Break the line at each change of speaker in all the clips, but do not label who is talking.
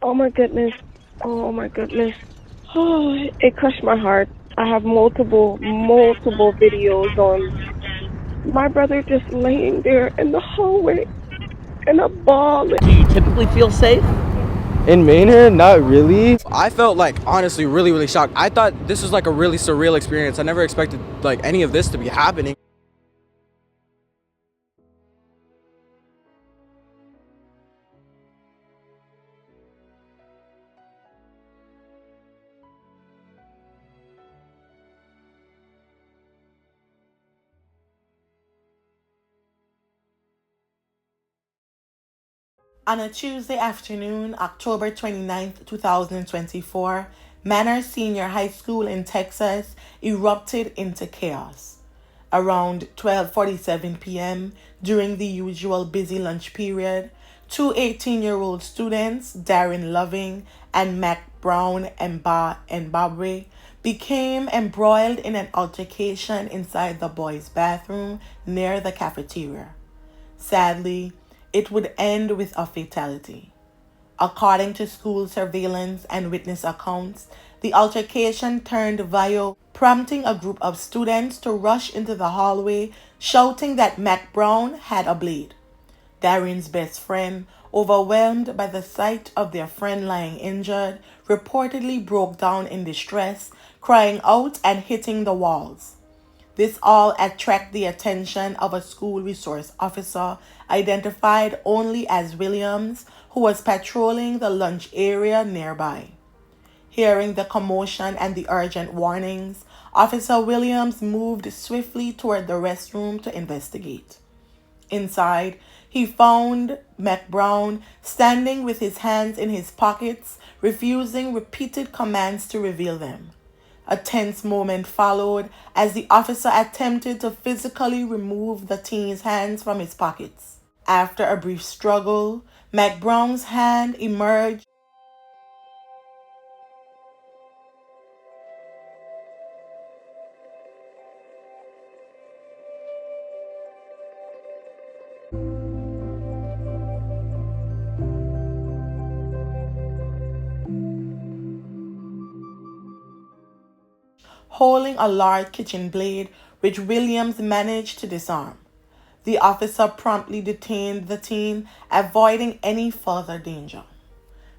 Oh my goodness. Oh my goodness. Oh, it crushed my heart. I have multiple videos on my brother just laying there in the hallway in a ball.
Do you typically feel safe?
In Manor, not really.
I felt like honestly really shocked. I thought this was like a really surreal experience. I never expected like any of this to be happening.
On a Tuesday afternoon, October 29th, 2024, Manor Senior High School in Texas erupted into chaos. Around 12:47 p.m., during the usual busy lunch period, two 18-year-old students, Darrin Loving and Mac Brown Mbah and Mbanwei, became embroiled in an altercation inside the boys' bathroom near the cafeteria. Sadly, it would end with a fatality. According to school surveillance and witness accounts, the altercation turned violent, prompting a group of students to rush into the hallway, shouting that Mac Brown had a blade. Darrin's best friend, overwhelmed by the sight of their friend lying injured, reportedly broke down in distress, crying out and hitting the walls. This all attracted the attention of a school resource officer identified only as Williams, who was patrolling the lunch area nearby. Hearing the commotion and the urgent warnings, Officer Williams moved swiftly toward the restroom to investigate. Inside, he found Mac Brown standing with his hands in his pockets, refusing repeated commands to reveal them. A tense moment followed as the officer attempted to physically remove the teen's hands from his pockets. After a brief struggle, Mac Brown's hand emerged. Holding a large kitchen blade, which Williams managed to disarm. The officer promptly detained the teen, avoiding any further danger.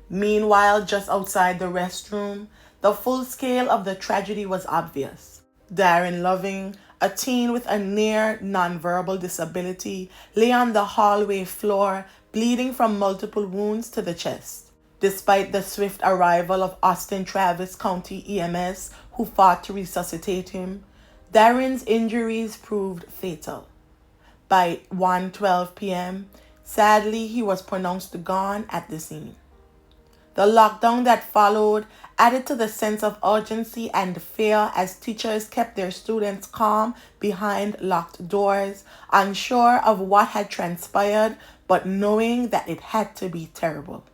Meanwhile, just outside the restroom, the full scale of the tragedy was obvious. Darrin Loving, a teen with a near nonverbal disability, lay on the hallway floor, bleeding from multiple wounds to the chest. Despite the swift arrival of Austin Travis County EMS, who fought to resuscitate him, Darrin's injuries proved fatal. By 1:12 p.m., sadly, he was pronounced gone at the scene. The lockdown that followed added to the sense of urgency and fear as teachers kept their students calm behind locked doors, unsure of what had transpired, but knowing that it had to be terrible.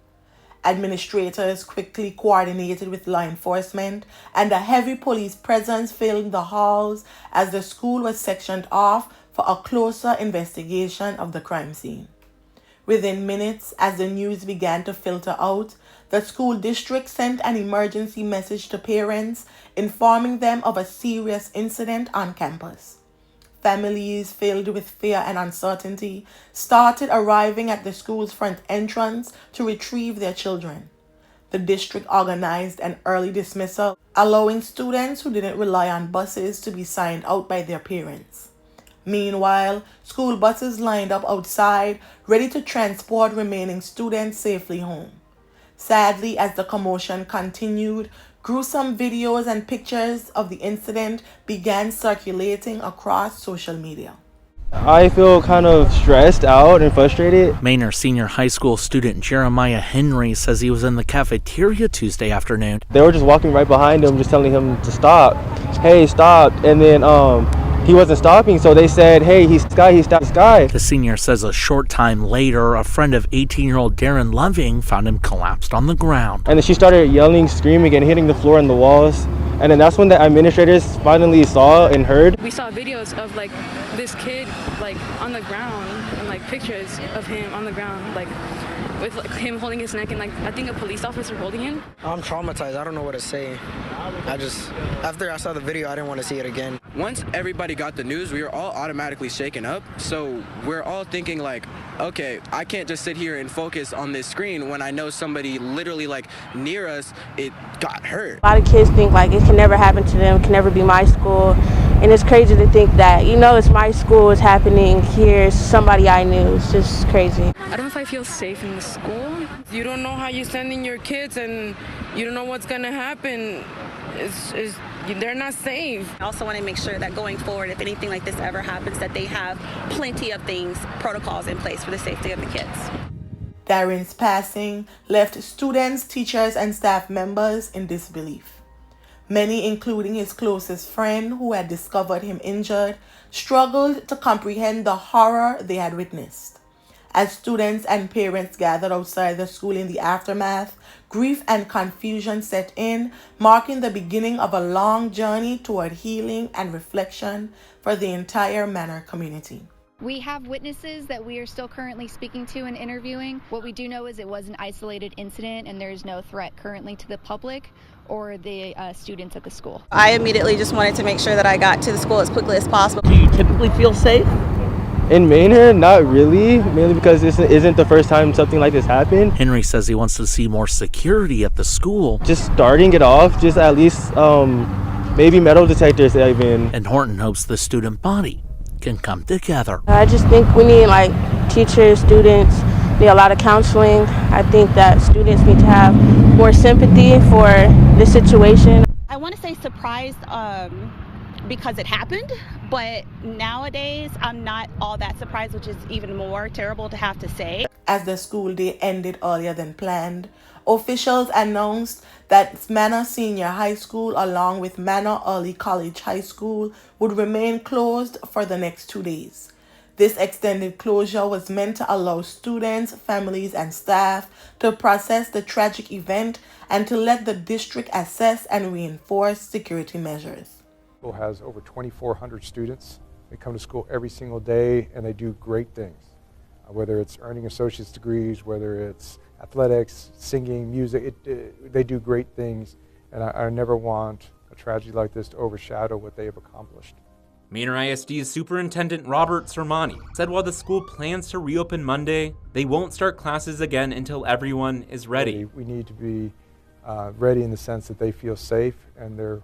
Administrators quickly coordinated with law enforcement, and a heavy police presence filled the halls as the school was sectioned off for a closer investigation of the crime scene. Within minutes, as the news began to filter out, the school district sent an emergency message to parents informing them of a serious incident on campus. Families filled with fear and uncertainty started arriving at the school's front entrance to retrieve their children. The district organized an early dismissal, allowing students who didn't rely on buses to be signed out by their parents. Meanwhile, school buses lined up outside, ready to transport remaining students safely home. Sadly, as the commotion continued, gruesome videos and pictures of the incident began circulating across social media.
I feel kind of stressed out and frustrated.
Manor Senior High School student Jeremiah Henry says he was in the cafeteria Tuesday afternoon.
They were just walking right behind him, just telling him to stop. Hey, stop. And then he wasn't stopping, so they said, hey, he stopped this guy.
The senior says a short time later, a friend of 18-year-old Darrin Loving found him collapsed on the ground.
And then she started yelling, screaming, and hitting the floor and the walls. And then that's when the administrators finally saw and heard.
We saw videos of like this kid like on the ground and like pictures of him on the ground. Like with like, him holding his neck and like I think a police officer holding him.
I'm traumatized. I don't know what to say. After I saw the video, I didn't want to see it again.
Once everybody got the news, we were all automatically shaken up. So we're all thinking like, okay, I can't just sit here and focus on this screen when I know somebody literally like near us, it got hurt.
A lot of kids think like it can never happen to them, can never be my school. And it's crazy to think that, it's my school, it's happening here, it's somebody I knew. It's just crazy.
I don't know if I feel safe in the school.
You don't know how you're sending your kids and you don't know what's going to happen. They're not safe.
I also want to make sure that going forward, if anything like this ever happens, that they have plenty of protocols in place for the safety of the kids.
Darrin's passing left students, teachers, and staff members in disbelief. Many, including his closest friend who had discovered him injured, struggled to comprehend the horror they had witnessed. As students and parents gathered outside the school in the aftermath, grief and confusion set in, marking the beginning of a long journey toward healing and reflection for the entire Manor community.
We have witnesses that we are still currently speaking to and interviewing. What we do know is it was an isolated incident and there is no threat currently to the public or the students at the school.
I immediately just wanted to make sure that I got to the school as quickly as possible.
Do you typically feel safe?
In Manor, not really, mainly because this isn't the first time something like this happened.
Henry says he wants to see more security at the school.
Just starting it off, just at least maybe metal detectors even.
And Horton hopes the student body can come together.
I just think we need teachers, students, need a lot of counseling. I think that students need to have more sympathy for this situation.
I want to say surprised because it happened, but nowadays I'm not all that surprised, which is even more terrible to have to say.
As the school day ended earlier than planned, officials announced that Manor Senior High School along with Manor Early College High School would remain closed for the next 2 days. This extended closure was meant to allow students, families, and staff to process the tragic event and to let the district assess and reinforce security measures.
School has over 2,400 students. They come to school every single day and they do great things. Whether it's earning associate's degrees, whether it's athletics, singing, music, they do great things. And I never want a tragedy like this to overshadow what they have accomplished.
Manor ISD's Superintendent Robert Sormani said while the school plans to reopen Monday, they won't start classes again until everyone is ready.
We need to be ready in the sense that they feel safe and they're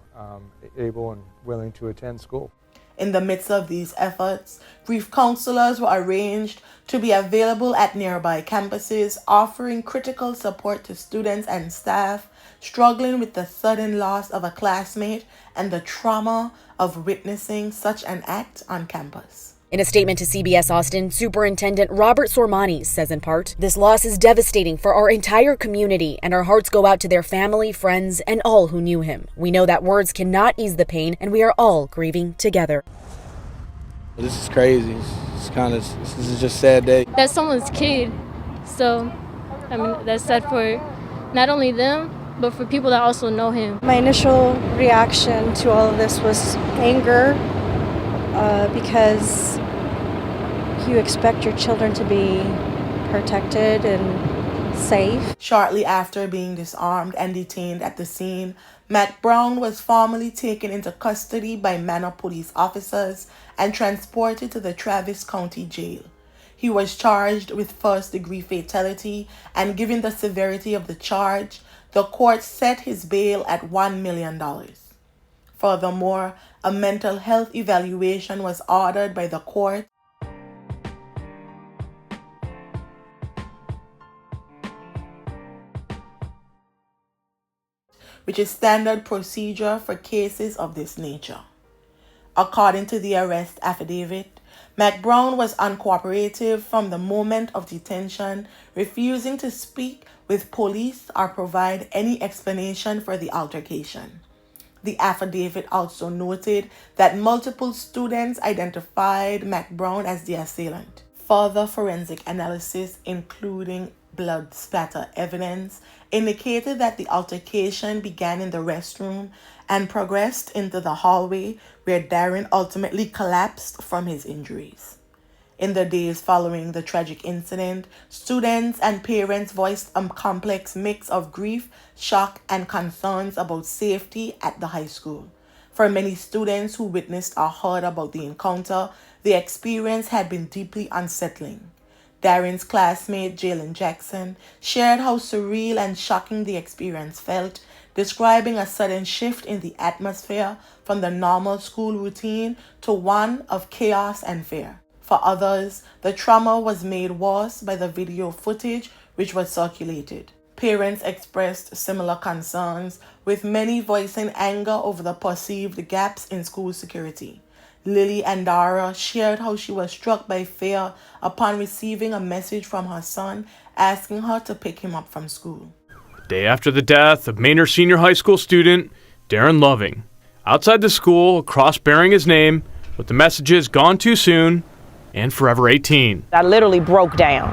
able and willing to attend school.
In the midst of these efforts, grief counselors were arranged to be available at nearby campuses, offering critical support to students and staff struggling with the sudden loss of a classmate and the trauma of witnessing such an act on campus.
In a statement to CBS Austin, Superintendent Robert Sormani says in part, "This loss is devastating for our entire community, and our hearts go out to their family, friends, and all who knew him. We know that words cannot ease the pain, and we are all grieving together."
This is crazy. This is just a sad day.
That's someone's kid, so that's sad for not only them, but for people that also know him.
My initial reaction to all of this was anger, because you expect your children to be protected and safe.
Shortly after being disarmed and detained at the scene, Matt Brown was formally taken into custody by Manor police officers and transported to the Travis County Jail. He was charged with first-degree fatality, and given the severity of the charge, the court set his bail at $1 million. Furthermore, a mental health evaluation was ordered by the court, which is standard procedure for cases of this nature. According to the arrest affidavit, Mac Brown was uncooperative from the moment of detention, refusing to speak with police or provide any explanation for the altercation. The affidavit also noted that multiple students identified Mac Brown as the assailant. Further forensic analysis, including blood splatter evidence, indicated that the altercation began in the restroom and progressed into the hallway where Darrin ultimately collapsed from his injuries. In the days following the tragic incident, students and parents voiced a complex mix of grief, shock, and concerns about safety at the high school. For many students who witnessed or heard about the encounter, the experience had been deeply unsettling. Darrin's classmate, Jalen Jackson, shared how surreal and shocking the experience felt, describing a sudden shift in the atmosphere from the normal school routine to one of chaos and fear. For others, the trauma was made worse by the video footage which was circulated. Parents expressed similar concerns, with many voicing anger over the perceived gaps in school security. Lily and Dara shared how she was struck by fear upon receiving a message from her son asking her to pick him up from school.
The day after the death of Manor Senior High School student Darrin Loving, outside the school, a cross bearing his name with the messages "Gone too soon" and "Forever 18."
I literally broke down.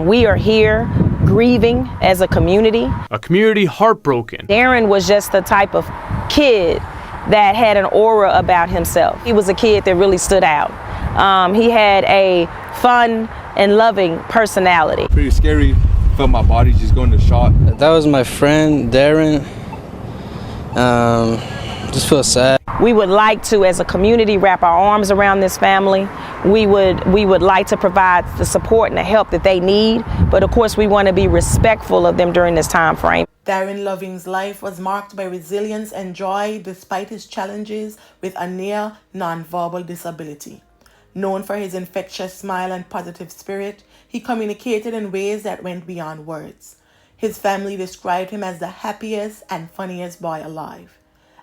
We are here grieving as a community.
A community heartbroken.
Darrin was just the type of kid that had an aura about himself. He was a kid that really stood out. He had a fun and loving personality.
Pretty scary. Felt my body just going to shock.
That was my friend Darrin. Just feel sad.
We would like to, as a community, wrap our arms around this family. We would like to provide the support and the help that they need, but of course we want to be respectful of them during this time frame.
Darrin Loving's life was marked by resilience and joy despite his challenges with a near nonverbal disability. Known for his infectious smile and positive spirit, he communicated in ways that went beyond words. His family described him as the happiest and funniest boy alive.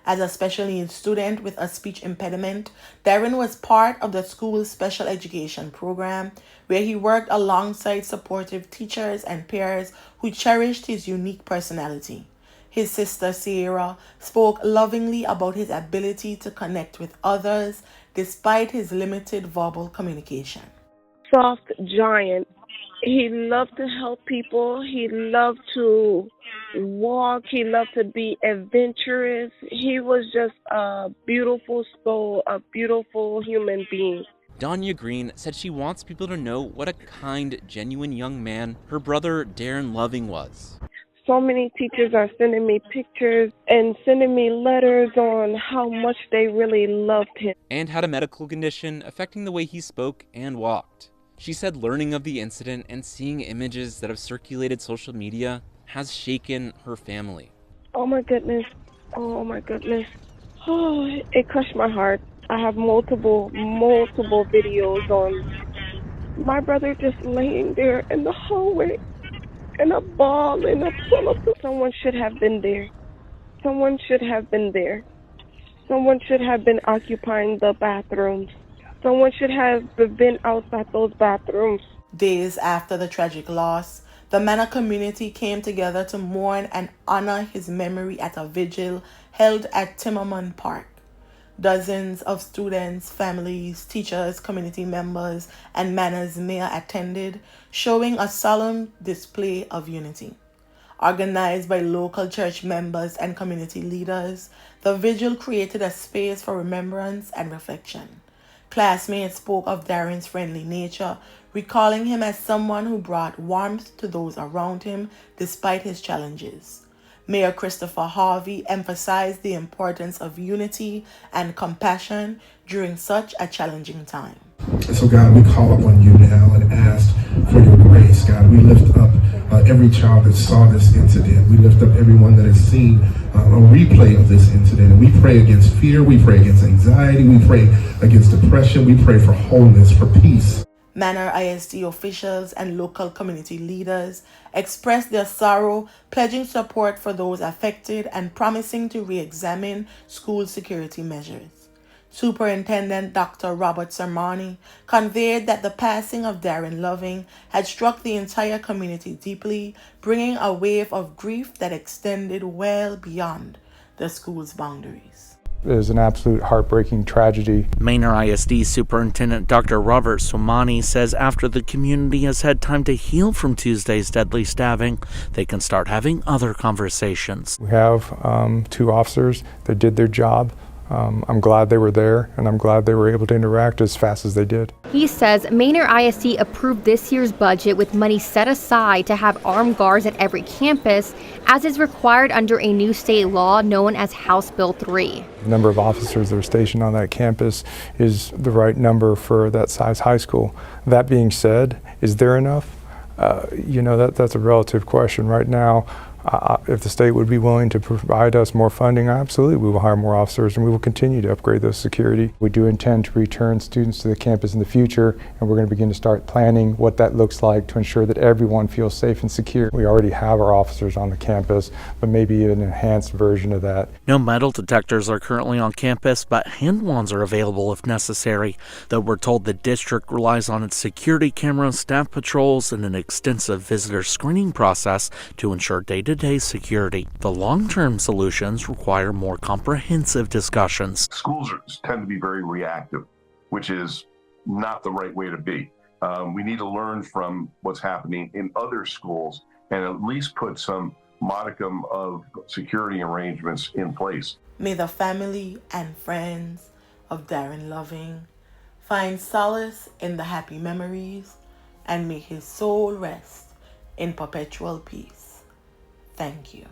As a special needs student with a speech impediment, Darrin was part of the school's special education program, where he worked alongside supportive teachers and peers who cherished his unique personality. His sister Sierra spoke lovingly about his ability to connect with others despite his limited verbal communication.
Soft giant. He loved to help people. He loved to walk. He loved to be adventurous. He was just a beautiful soul, a beautiful human being.
Danya Green said she wants people to know what a kind, genuine young man her brother Darrin Loving was.
So many teachers are sending me pictures and sending me letters on how much they really loved him.
And had a medical condition affecting the way he spoke and walked. She said learning of the incident and seeing images that have circulated social media has shaken her family.
Oh my goodness. Oh my goodness. Oh, it crushed my heart. I have multiple videos on my brother just laying there in the hallway in a ball, in a pull up. Someone should have been there. Someone should have been there. Someone should have been occupying the bathrooms. Someone should have been outside those bathrooms.
Days after the tragic loss, the Manor community came together to mourn and honor his memory at a vigil held at Timmerman Park. Dozens of students, families, teachers, community members, and Manor's mayor attended, showing a solemn display of unity. Organized by local church members and community leaders, the vigil created a space for remembrance and reflection. Classmates spoke of Darrin's friendly nature, recalling him as someone who brought warmth to those around him despite his challenges. Mayor Christopher Harvey emphasized the importance of unity and compassion during such a challenging time.
So God, we call upon you now and ask for your grace, God. We lift up every child that saw this incident. We lift up everyone that has seen a replay of this incident. And we pray against fear. We pray against anxiety. We pray against depression. We pray for wholeness, for peace.
Manor ISD officials and local community leaders expressed their sorrow, pledging support for those affected and promising to re-examine school security measures. Superintendent Dr. Robert Sermani conveyed that the passing of Darrin Loving had struck the entire community deeply, bringing a wave of grief that extended well beyond the school's boundaries.
It is an absolute heartbreaking tragedy.
Manor ISD Superintendent Dr. Robert Somani says after the community has had time to heal from Tuesday's deadly stabbing, they can start having other conversations.
We have 2 officers that did their job. I'm glad they were there, and I'm glad they were able to interact as fast as they did.
He says Manor ISD approved this year's budget with money set aside to have armed guards at every campus, as is required under a new state law known as House Bill 3.
The number of officers that are stationed on that campus is the right number for that size high school. That being said, is there enough? That's a relative question. Right now, if the state would be willing to provide us more funding, absolutely, we will hire more officers and we will continue to upgrade those security. We do intend to return students to the campus in the future, and we're going to begin to start planning what that looks like to ensure that everyone feels safe and secure. We already have our officers on the campus, but maybe an enhanced version of that.
No metal detectors are currently on campus, but hand wands are available if necessary, though we're told the district relies on its security cameras, staff patrols, and an extensive visitor screening process to ensure day-to-day security. The long-term solutions require more comprehensive discussions.
Schools tend to be very reactive, which is not the right way to be. We need to learn from what's happening in other schools and at least put some modicum of security arrangements in place.
May the family and friends of Darrin Loving find solace in the happy memories, and may his soul rest in perpetual peace. Thank you.